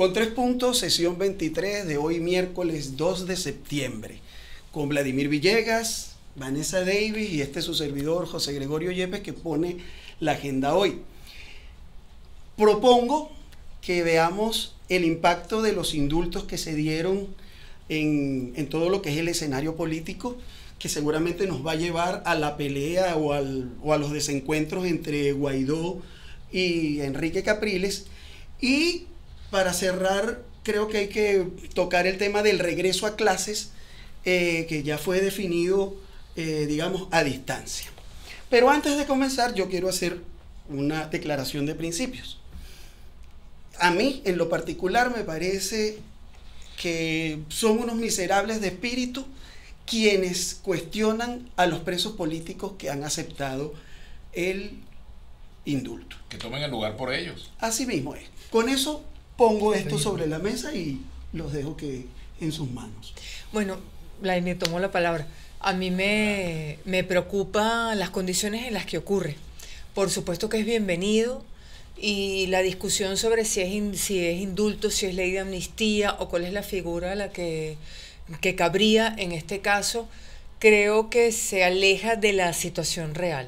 Con 3 puntos, sesión 23 de hoy miércoles 2 de septiembre, con Vladimir Villegas, Vanessa Davis y su servidor José Gregorio Yepes, que pone la agenda hoy. Propongo que veamos el impacto de los indultos que se dieron en todo lo que es el escenario político, que seguramente nos va a llevar a la pelea o a los desencuentros entre Guaidó y Enrique Capriles. Y para cerrar, creo que hay que tocar el tema del regreso a clases, que ya fue definido, digamos, a distancia. Pero antes de comenzar, yo quiero hacer una declaración de principios. A mí, en lo particular, me parece que son unos miserables de espíritu quienes cuestionan a los presos políticos que han aceptado el indulto. Que tomen el lugar por ellos. Así mismo es. Con eso pongo esto sobre la mesa y los dejo en sus manos. Bueno, Vladimir tomó la palabra. A mí me preocupan las condiciones en las que ocurre. Por supuesto que es bienvenido, y la discusión sobre si es indulto, si es ley de amnistía o cuál es la figura a la que cabría en este caso, creo que se aleja de la situación real.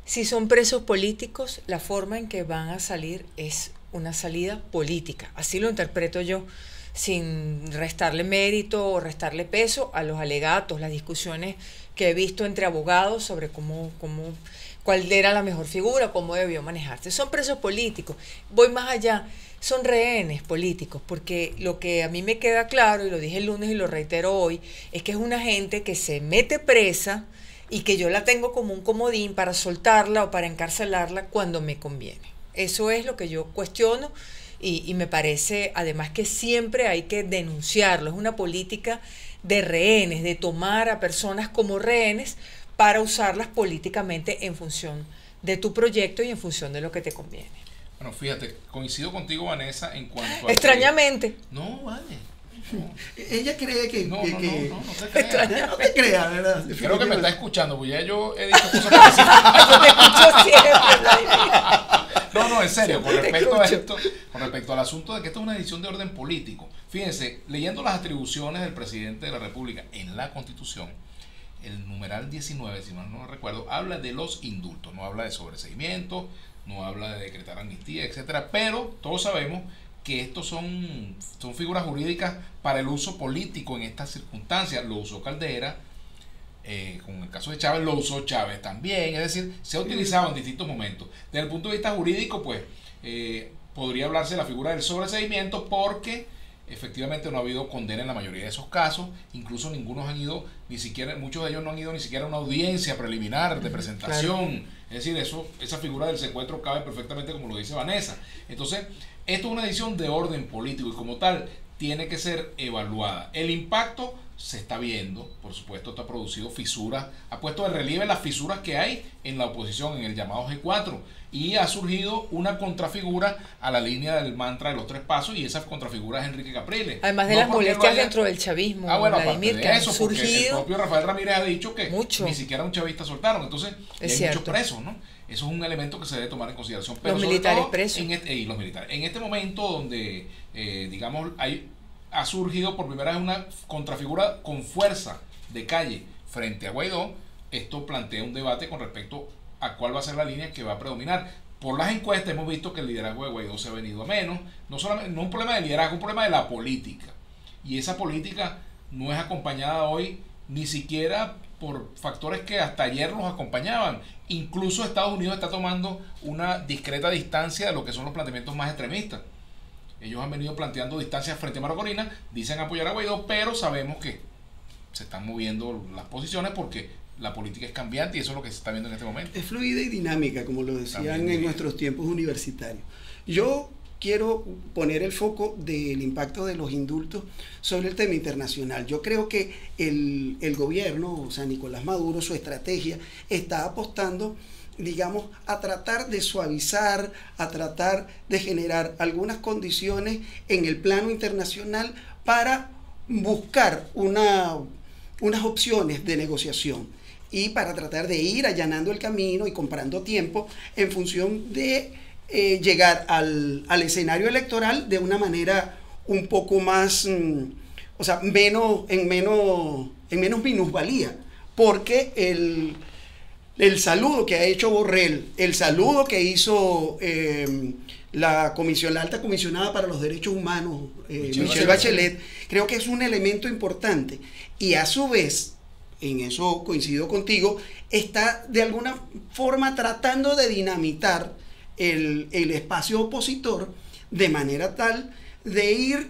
Si son presos políticos, la forma en que van a salir es una salida política. Así lo interpreto yo, sin restarle mérito o restarle peso a los alegatos, las discusiones que he visto entre abogados sobre cuál era la mejor figura, cómo debió manejarse. Son presos políticos. Voy más allá, son rehenes políticos, porque lo que a mí me queda claro, y lo dije el lunes y lo reitero hoy, es que es una gente que se mete presa y que yo la tengo como un comodín para soltarla o para encarcelarla cuando me conviene. Eso es lo que yo cuestiono, y me parece además que siempre hay que denunciarlo. Es una política de rehenes, de tomar a personas como rehenes para usarlas políticamente en función de tu proyecto y en función de lo que te conviene. Bueno, fíjate, coincido contigo, Vanessa, en cuanto a... Extrañamente. No, vale. No. Ella cree que... No te creas. No te creas, ¿verdad? Creo que me está escuchando, porque ya yo he dicho cosas que Yo te escucho siempre. No, en serio, con respecto a esto, con respecto al asunto de que esto es una decisión de orden político. Fíjense, leyendo las atribuciones del presidente de la República en la Constitución, el numeral 19, si mal no recuerdo, habla de los indultos, no habla de sobreseimiento, no habla de decretar amnistía, etcétera, pero todos sabemos que estos son figuras jurídicas para el uso político en estas circunstancias. Lo usó Caldera, con el caso de Chávez lo usó Chávez también, es decir, se ha utilizado en distintos momentos. Desde el punto de vista jurídico, pues, podría hablarse de la figura del sobreseimiento, porque efectivamente no ha habido condena en la mayoría de esos casos. Incluso muchos de ellos no han ido ni siquiera a una audiencia preliminar de presentación. Claro. Es decir, esa figura del secuestro cabe perfectamente, como lo dice Vanessa. Entonces, esto es una decisión de orden político y como tal tiene que ser evaluada. El impacto se está viendo, por supuesto, esto ha producido fisuras, ha puesto de relieve las fisuras que hay en la oposición, en el llamado G4, y ha surgido una contrafigura a la línea del mantra de los 3 pasos, y esa contrafigura es Enrique Capriles. Además de las molestias dentro del chavismo, Vladimir, que han surgido. El propio Rafael Ramírez ha dicho que ni siquiera un chavista soltaron, entonces hay muchos presos, ¿no? Eso es un elemento que se debe tomar en consideración. Pero los militares presos. Y los militares. En este momento donde, digamos, ha surgido por primera vez una contrafigura con fuerza de calle frente a Guaidó, esto plantea un debate con respecto a cuál va a ser la línea que va a predominar. Por las encuestas hemos visto que el liderazgo de Guaidó se ha venido a menos, no un problema de liderazgo, un problema de la política. Y esa política no es acompañada hoy ni siquiera por factores que hasta ayer los acompañaban. Incluso Estados Unidos está tomando una discreta distancia de lo que son los planteamientos más extremistas. Ellos han venido planteando distancias frente a María Corina, dicen apoyar a Guaidó, pero sabemos que se están moviendo las posiciones porque la política es cambiante y eso es lo que se está viendo en este momento. Es fluida y dinámica, como lo decían en nuestros tiempos universitarios. Yo quiero poner el foco del impacto de los indultos sobre el tema internacional. Yo creo que el gobierno, o sea, Nicolás Maduro, su estrategia, está apostando, digamos, a tratar de suavizar, a tratar de generar algunas condiciones en el plano internacional para buscar unas opciones de negociación y para tratar de ir allanando el camino y comprando tiempo en función de llegar al escenario electoral de una manera un poco más, o sea, en menos minusvalía, porque el saludo que ha hecho Borrell, el saludo que hizo la alta comisionada para los derechos humanos, Michelle Bachelet, creo que es un elemento importante. Y a su vez, en eso coincido contigo, está de alguna forma tratando de dinamitar el espacio opositor de manera tal de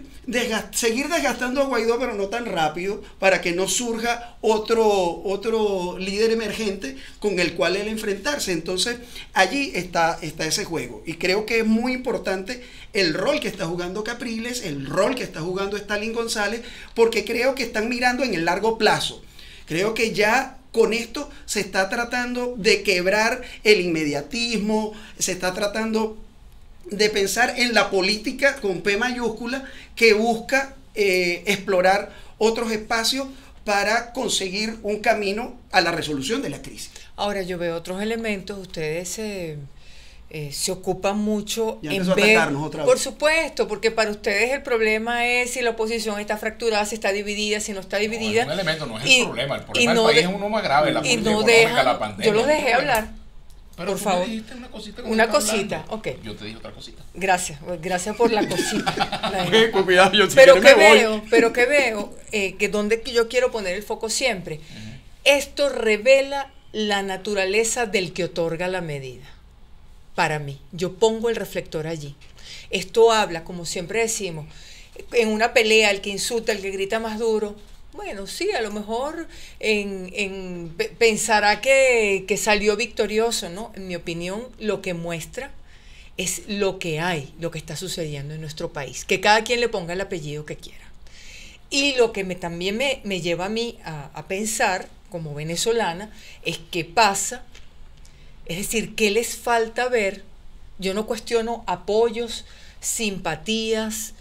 seguir desgastando a Guaidó, pero no tan rápido, para que no surja otro líder emergente con el cual él enfrentarse. Entonces, allí está ese juego. Y creo que es muy importante el rol que está jugando Capriles, el rol que está jugando Stalin González, porque creo que están mirando en el largo plazo. Creo que ya con esto se está tratando de quebrar el inmediatismo, se está tratando de pensar en la política con P mayúscula que busca explorar otros espacios para conseguir un camino a la resolución de la crisis. Ahora yo veo otros elementos, ustedes se ocupan mucho en ver, otra vez. Por supuesto, porque para ustedes el problema es si la oposición está fracturada, si está dividida, si no está dividida. No, un elemento, no es el problema del país es uno más grave, la política económica, la pandemia. Yo los dejé hablar. Pero por favor. Me una cosita, una cosita, ok. Yo te dije otra cosita. Gracias por la cosita. Cuidado, yo pero que veo que donde yo quiero poner el foco siempre, esto revela la naturaleza del que otorga la medida. Para mí, yo pongo el reflector allí. Esto habla, como siempre decimos, en una pelea, el que insulta, el que grita más duro. Bueno, sí, a lo mejor pensará que salió victorioso, ¿no? En mi opinión, lo que muestra es lo que hay, lo que está sucediendo en nuestro país. Que cada quien le ponga el apellido que quiera. Y lo que también me lleva a mí a pensar, como venezolana, es qué pasa, es decir, qué les falta ver. Yo no cuestiono apoyos, simpatías,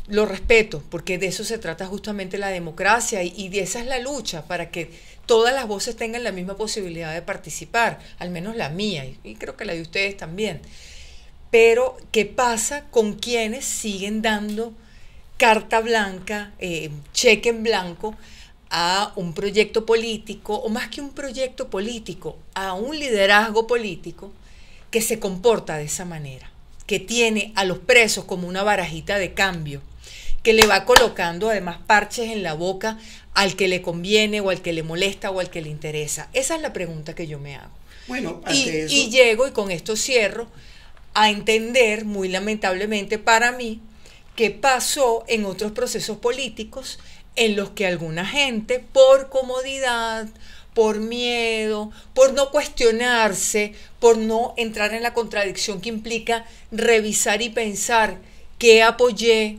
lo respeto, porque de eso se trata justamente la democracia y de esa es la lucha, para que todas las voces tengan la misma posibilidad de participar, al menos la mía, y creo que la de ustedes también. Pero, ¿qué pasa con quienes siguen dando carta blanca, cheque en blanco, a un proyecto político, o más que un proyecto político, a un liderazgo político que se comporta de esa manera, que tiene a los presos como una barajita de cambio, que le va colocando además parches en la boca al que le conviene o al que le molesta o al que le interesa? Esa es la pregunta que yo me hago. Bueno, y llego, y con esto cierro, a entender, muy lamentablemente para mí, qué pasó en otros procesos políticos en los que alguna gente, por comodidad, por miedo, por no cuestionarse, por no entrar en la contradicción que implica revisar y pensar qué apoyé,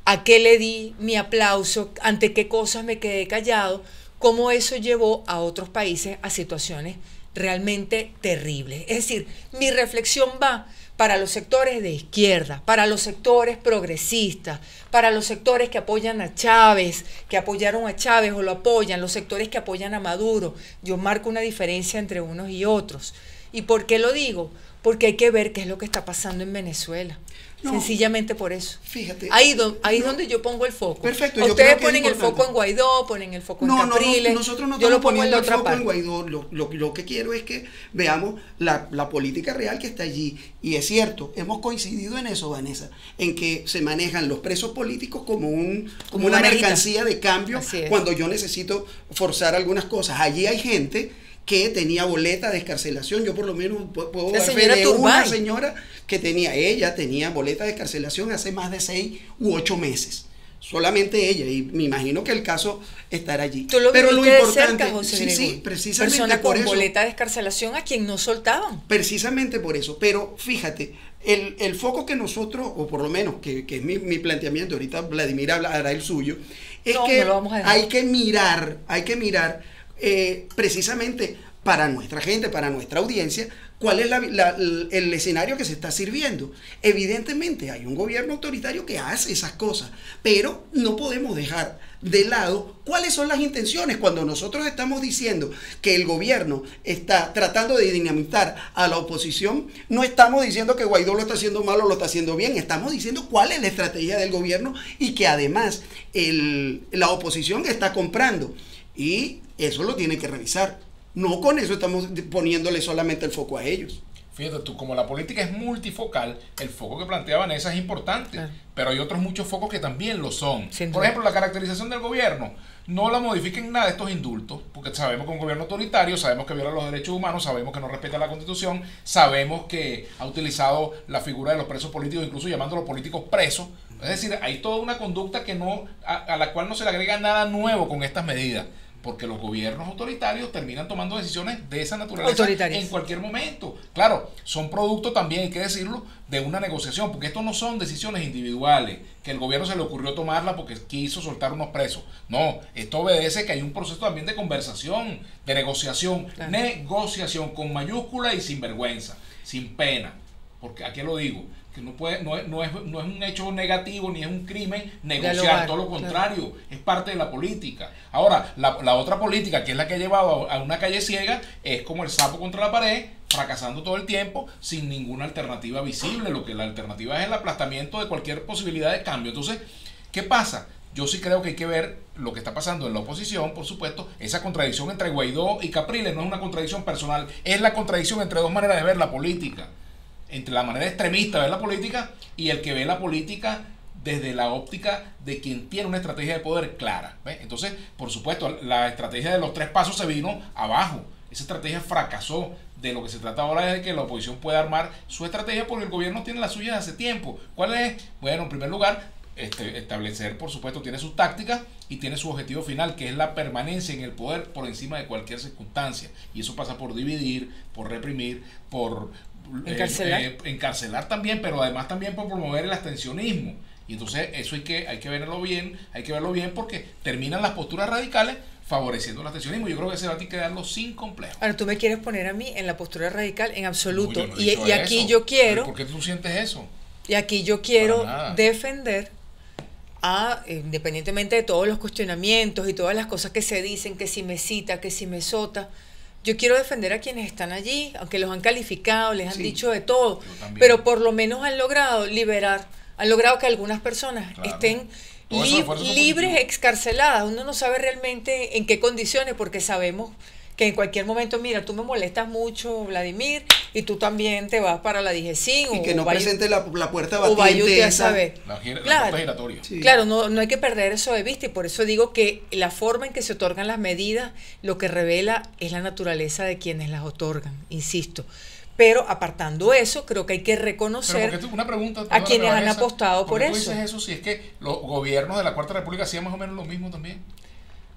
a qué le di mi aplauso, ante qué cosas me quedé callado, cómo eso llevó a otros países a situaciones realmente terribles. Es decir, mi reflexión va para los sectores de izquierda, para los sectores progresistas, para los sectores que apoyan a Chávez, que apoyaron a Chávez o lo apoyan, los sectores que apoyan a Maduro. Yo marco una diferencia entre unos y otros. ¿Y por qué lo digo? Porque hay que ver qué es lo que está pasando en Venezuela. No, sencillamente por eso. Fíjate. Ahí es donde yo pongo el foco. Perfecto. Ustedes ponen el foco en Guaidó, ponen el foco en Capriles. Nosotros no yo lo pongo en la otra parte. En Guaidó. Lo que quiero es que veamos la política real que está allí. Y es cierto, hemos coincidido en eso, Vanessa, en que se manejan los presos políticos como una mercancía de cambio cuando yo necesito forzar algunas cosas. Allí hay gente que tenía boleta de excarcelación. Yo por lo menos puedo dar fe de una señora que ella tenía boleta de excarcelación hace más de 6 u 8 meses. Solamente ella, y me imagino que el caso estará allí. ¿Tú lo Pero viviste lo importante, de cerca, José Gregorio? Sí, precisamente persona por con eso. Boleta de excarcelación a quien no soltaban. Precisamente por eso. Pero fíjate, el foco que nosotros, o por lo menos que es mi planteamiento, ahorita Vladimir hará el suyo, es que hay que mirar precisamente para nuestra gente, para nuestra audiencia, cuál es el escenario que se está sirviendo. Evidentemente hay un gobierno autoritario que hace esas cosas, pero no podemos dejar de lado cuáles son las intenciones. Cuando nosotros estamos diciendo que el gobierno está tratando de dinamitar a la oposición, no estamos diciendo que Guaidó lo está haciendo mal o lo está haciendo bien, estamos diciendo cuál es la estrategia del gobierno y que además la oposición está comprando, y eso lo tiene que revisar. No con eso estamos poniéndole solamente el foco a ellos. Fíjate tú, como la política es multifocal, el foco que plantea Vanessa es importante, Claro. pero hay otros muchos focos que también lo son. Sin Por duda. ejemplo, la caracterización del gobierno. No la modifiquen nada estos indultos, porque sabemos que es un gobierno autoritario, sabemos que viola los derechos humanos, sabemos que no respeta la Constitución, sabemos que ha utilizado la figura de los presos políticos, incluso llamándolos políticos presos. Es decir, hay toda una conducta que a la cual no se le agrega nada nuevo con estas medidas, porque los gobiernos autoritarios terminan tomando decisiones de esa naturaleza en cualquier momento. Claro, son producto también, hay que decirlo, de una negociación, porque esto no son decisiones individuales, que el gobierno se le ocurrió tomarla porque quiso soltar unos presos. No, esto obedece que hay un proceso también de conversación, de negociación, Claro. Negociación con mayúscula y sin vergüenza, sin pena, porque aquí lo digo, que no es un hecho negativo ni es un crimen negociar, Dialogar, todo lo contrario, es parte de la política. Ahora, la otra política, que es la que ha llevado a una calle ciega, es como el sapo contra la pared, fracasando todo el tiempo, sin ninguna alternativa visible. Lo que la alternativa es el aplastamiento de cualquier posibilidad de cambio. Entonces, ¿qué pasa? Yo sí creo que hay que ver lo que está pasando en la oposición, por supuesto. Esa contradicción entre Guaidó y Capriles no es una contradicción personal, es la contradicción entre dos maneras de ver la política. Entre la manera extremista de ver la política y el que ve la política desde la óptica de quien tiene una estrategia de poder clara. ¿Ves? Entonces, por supuesto, la estrategia de los 3 pasos se vino abajo. Esa estrategia fracasó. De lo que se trata ahora es de que la oposición pueda armar su estrategia, porque el gobierno tiene la suya desde hace tiempo. ¿Cuál es? Bueno, en primer lugar, establecer, por supuesto, tiene sus tácticas y tiene su objetivo final, que es la permanencia en el poder por encima de cualquier circunstancia. Y eso pasa por dividir, por reprimir, por encarcelar también, pero además también por promover el abstencionismo. Y entonces eso hay que verlo bien, porque terminan las posturas radicales favoreciendo el abstencionismo. Yo creo que ese debate hay que darlo sin complejo. Ahora, tú me quieres poner a mí en la postura radical, en absoluto. No, yo no he y dicho aquí eso. yo quiero... ¿Por qué tú sientes eso? Y aquí yo quiero Para nada. defender independientemente de todos los cuestionamientos y todas las cosas que se dicen, que si me cita, que si me sota, yo quiero defender a quienes están allí, aunque los han calificado, les han Sí, dicho de todo, yo también. pero por lo menos han logrado liberar, han logrado que algunas personas Claro. estén Todos esos esfuerzos son libres, positivos. excarceladas. Uno no sabe realmente en qué condiciones, porque sabemos que en cualquier momento, mira, tú me molestas mucho, Vladimir, y tú también te vas para la DGCIN. Y que no presente la puerta o vaya usted batiente a esa. saber. La Claro. puerta giratoria. Sí. Claro, no hay que perder eso de vista, y por eso digo que la forma en que se otorgan las medidas lo que revela es la naturaleza de quienes las otorgan, insisto. Pero apartando eso, creo que hay que Pero reconocer porque una pregunta, a quienes han Vanessa, apostado por ¿por qué tú eso. dices eso si es que los gobiernos de la Cuarta República hacían más o menos lo mismo también?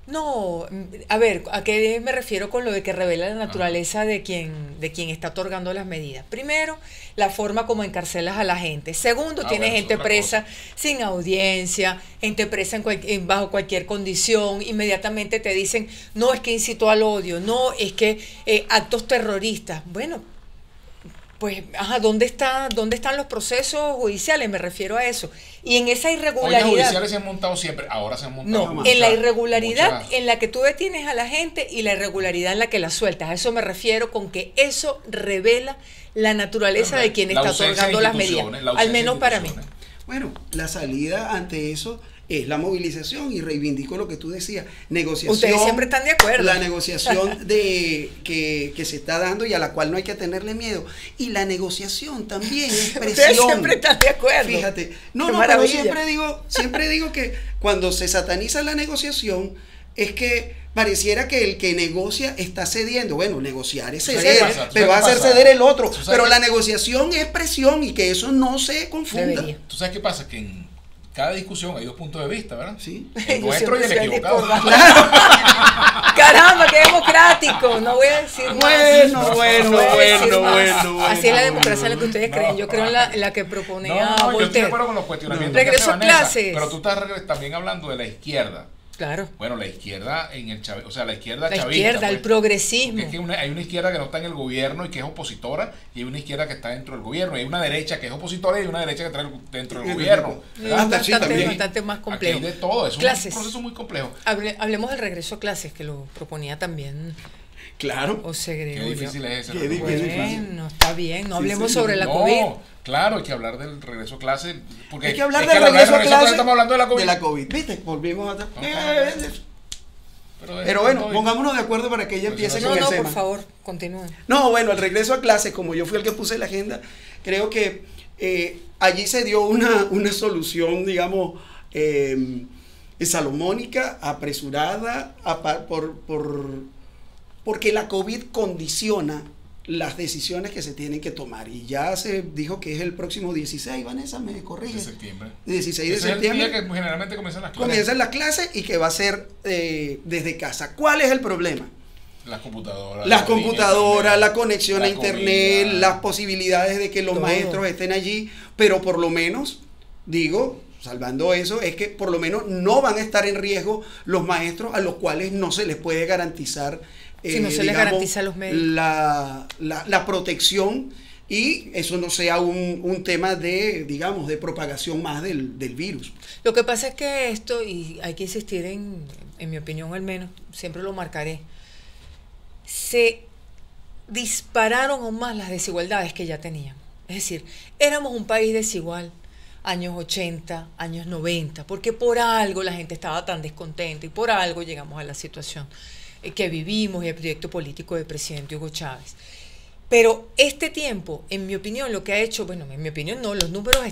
No, a ver, ¿a qué me refiero con lo de que revela la naturaleza de quien está otorgando las medidas? Primero, la forma como encarcelas a la gente. Segundo, tienes bueno, gente es otra presa sin audiencia, gente presa bajo cualquier condición. Inmediatamente te dicen, no, es que incitó al odio, no, es que actos terroristas. Bueno, pues, ¿dónde están los procesos judiciales? Me refiero a eso. Y en esa Oye, irregularidad... judiciales se han montado siempre, ahora se han montado No, más. en la irregularidad muchas- en la que tú detienes a la gente y la irregularidad en la que la sueltas. A eso me refiero, con que eso revela la naturaleza de quien la está ausencia de otorgando las medidas. instituciones, la Al ausencia de menos para mí. instituciones. Bueno, la salida ante eso es la movilización, y reivindico lo que tú decías, negociación. Ustedes siempre están de acuerdo. La negociación que se está dando y a la cual no hay que tenerle miedo. Y la negociación también es presión. Ustedes siempre están de acuerdo. Fíjate. Qué Pero maravilla. siempre digo que cuando se sataniza la negociación es que pareciera que el que negocia está cediendo. Bueno, negociar es ¿Sabes ceder, qué pasa? pero va a ¿Sabes hacer qué pasa? ceder el otro. ¿Sabes Pero qué? la negociación es presión, y que eso no se confunda. Debería. ¿Tú sabes qué pasa? Que en cada discusión hay dos puntos de vista, ¿verdad? Sí. El Yo nuestro y el siempre soy equivocado. discordante. Caramba, qué democrático. No voy a decir más. Bueno, No bueno, voy a decir bueno, más. bueno, Así es la bueno, democracia en la que ustedes no. creen. Yo creo en la que proponía No, yo estoy de Voltaire. acuerdo con los cuestionamientos. Regreso que hace a Vanessa, clases. Pero tú estás también hablando de la izquierda. Claro. Bueno, la izquierda en el o sea, la izquierda la chavista. Izquierda, pues, el progresismo. es que hay una izquierda que no está en el gobierno y que es opositora, y hay una izquierda que está dentro del gobierno, y hay una derecha que es opositora y hay una derecha que está dentro del gobierno. Bastante más complejo. Aquí hay de todo, es un proceso muy complejo. Hablemos del regreso a clases, que lo proponía también. Claro. José Gregorio. Qué difícil es ese. Bueno, está bien, no hablemos sobre la COVID. Claro, hay que hablar del regreso a clase. Porque hay que hablar del regreso a clase. Estamos hablando de la COVID. De la COVID. ¿Viste? Volvimos a... Pero bueno, pongámonos de acuerdo para que ella empiece con el tema. No, por favor, continúen. No, bueno, el regreso a clase, como yo fui el que puse la agenda, creo que allí se dio una solución, digamos, salomónica, apresurada, porque la COVID condiciona las decisiones que se tienen que tomar. Y ya se dijo que es el próximo 16, Vanessa, me corrige. De septiembre. 16 de septiembre. Es el día que generalmente comienzan las clases. Comienzan las clases y que va a ser desde casa. ¿Cuál es el problema? Las computadoras. La conexión a internet, comida, las posibilidades de que los maestros estén allí, pero por lo menos, digo, salvando eso, es que por lo menos no van a estar en riesgo los maestros a los cuales no se les puede garantizar si no se les garantiza a los médicos la protección, y eso no sea un tema de, digamos, de propagación más del virus. Lo que pasa es que esto, y hay que insistir en mi opinión al menos, siempre lo marcaré, se dispararon aún más las desigualdades que ya teníamos. Es decir, éramos un país desigual, años 80, años 90, porque por algo la gente estaba tan descontenta y por algo llegamos a la situación que vivimos y el proyecto político del presidente Hugo Chávez. Pero este tiempo, en mi opinión, lo que ha hecho, bueno, en mi opinión no, los números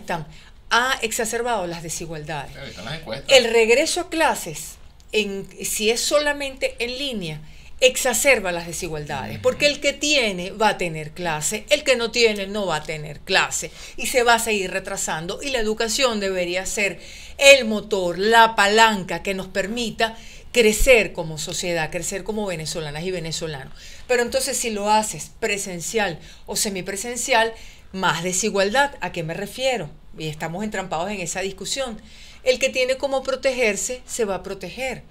ha exacerbado las desigualdades. Están las encuestas. El regreso a clases, si es solamente en línea, exacerba las desigualdades, porque el que tiene va a tener clase, el que no tiene no va a tener clase, y se va a seguir retrasando, y la educación debería ser el motor, la palanca que nos permita crecer como sociedad, crecer como venezolanas y venezolanos. Pero entonces si lo haces presencial o semipresencial, más desigualdad. ¿A qué me refiero? Y estamos entrampados en esa discusión. El que tiene cómo protegerse se va a proteger.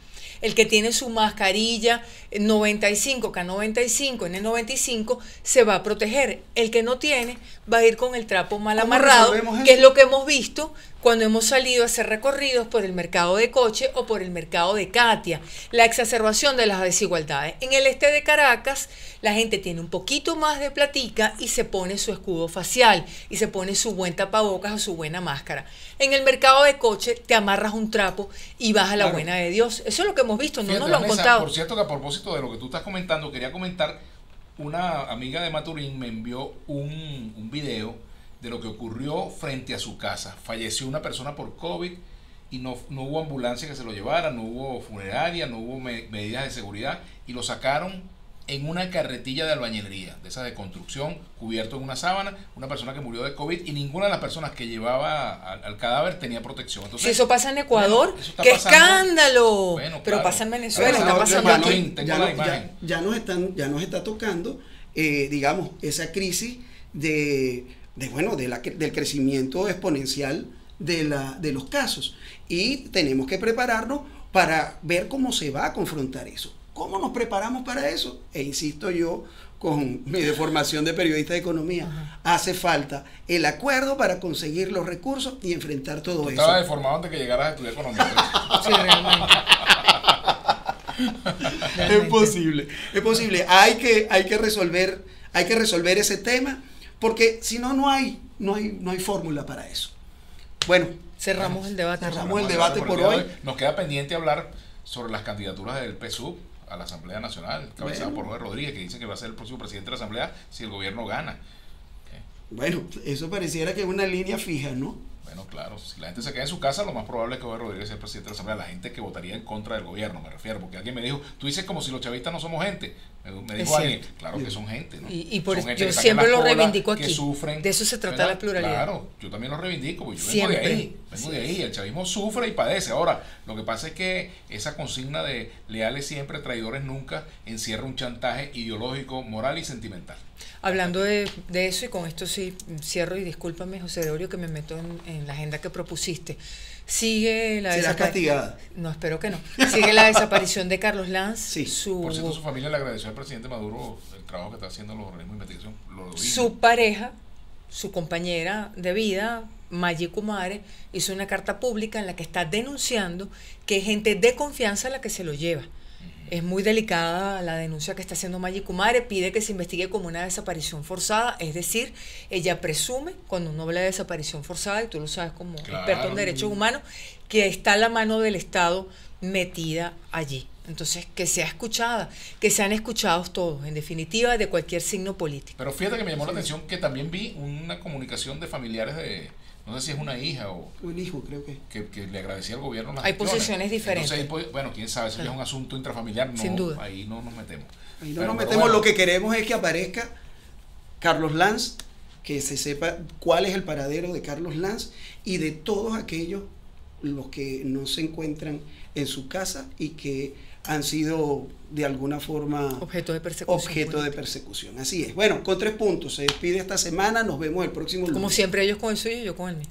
El que tiene su mascarilla 95, K95, N95, se va a proteger. El que no tiene va a ir con el trapo mal amarrado, que es lo que hemos visto cuando hemos salido a hacer recorridos por el mercado de Coche o por el mercado de Katia. La exacerbación de las desigualdades. En el este de Caracas, la gente tiene un poquito más de platica y se pone su escudo facial y se pone su buen tapabocas o su buena máscara. En el mercado de Coche te amarras un trapo y vas a la buena de Dios. Eso es lo que hemos visto, no nos lo han contado. Por cierto, que a propósito de lo que tú estás comentando, quería comentar, una amiga de Maturín me envió un video de lo que ocurrió frente a su casa. Falleció una persona por COVID y no hubo ambulancia que se lo llevara, no hubo funeraria, no hubo medidas de seguridad, y lo sacaron en una carretilla de albañilería, de esa de construcción, cubierto en una sábana, una persona que murió de COVID, y ninguna de las personas que llevaba al cadáver tenía protección. Entonces, si eso pasa en Ecuador, ¡qué escándalo! Bueno, pero claro, pasa en Venezuela, está pasando aquí. Ya nos está tocando, digamos, esa crisis del crecimiento exponencial de los casos, y tenemos que prepararnos para ver cómo se va a confrontar eso. ¿Cómo nos preparamos para eso? E insisto yo, con mi deformación de periodista de economía, hace falta el acuerdo para conseguir los recursos y enfrentar todo eso. Estaba deformado antes que llegaras a estudiar economía. Sí, realmente. Es posible. Hay que resolver ese tema, porque si no, no hay fórmula para eso. Bueno, cerramos el debate. Cerramos el debate por hoy. Nos queda pendiente hablar sobre las candidaturas del PSUV a la Asamblea Nacional, cabezada por Jorge Rodríguez, que dice que va a ser el próximo presidente de la Asamblea si el gobierno gana. Bueno, eso pareciera que es una línea fija, ¿no? Bueno, claro, si la gente se queda en su casa, lo más probable es que Jorge Rodríguez sea el presidente de la Asamblea. La gente que votaría en contra del gobierno, me refiero, porque alguien me dijo, tú dices como si los chavistas no somos gente. Me dijo alguien, claro que son gente, ¿no? Y por eso yo siempre lo reivindico aquí. Sufren, de eso se trata la pluralidad. Claro, yo también lo reivindico, porque yo vengo de ahí. El chavismo sufre y padece. Ahora, lo que pasa es que esa consigna de leales siempre, traidores nunca, encierra un chantaje ideológico, moral y sentimental. Hablando de eso, y con esto sí cierro, y discúlpame, José Gregorio, que me meto en la agenda que propusiste. Sigue la ¿Será castigada? No, espero que no. Sigue la desaparición de Carlos Lanz. Sí. Por cierto, su familia le agradeció al presidente Maduro el trabajo que está haciendo los organismos de investigación. Su pareja, su compañera de vida, Maggie Kumare, hizo una carta pública en la que está denunciando que es gente de confianza la que se lo lleva. Es muy delicada la denuncia que está haciendo Maggie Kumare, pide que se investigue como una desaparición forzada, es decir, ella presume, cuando uno habla de desaparición forzada, y tú lo sabes como experto en derechos humanos, que está la mano del Estado metida allí. Entonces, que sea escuchada, que sean escuchados todos, en definitiva, de cualquier signo político. Pero fíjate que me llamó la atención que también vi una comunicación de familiares de, no sé si es una hija o un hijo, creo que le agradecía al gobierno las Hay gestiones. posiciones diferentes. Entonces, bueno, quién sabe, si es un asunto intrafamiliar, no, sin duda. Ahí no nos metemos. Ahí no nos metemos, bueno. Lo que queremos es que aparezca Carlos Lanz, que se sepa cuál es el paradero de Carlos Lanz y de todos aquellos los que no se encuentran en su casa y que han sido de alguna forma objeto de persecución. Así es. Bueno, con 3 puntos. Se despide esta semana. Nos vemos el próximo lunes. Como siempre, ellos con el suyo y yo con el mío.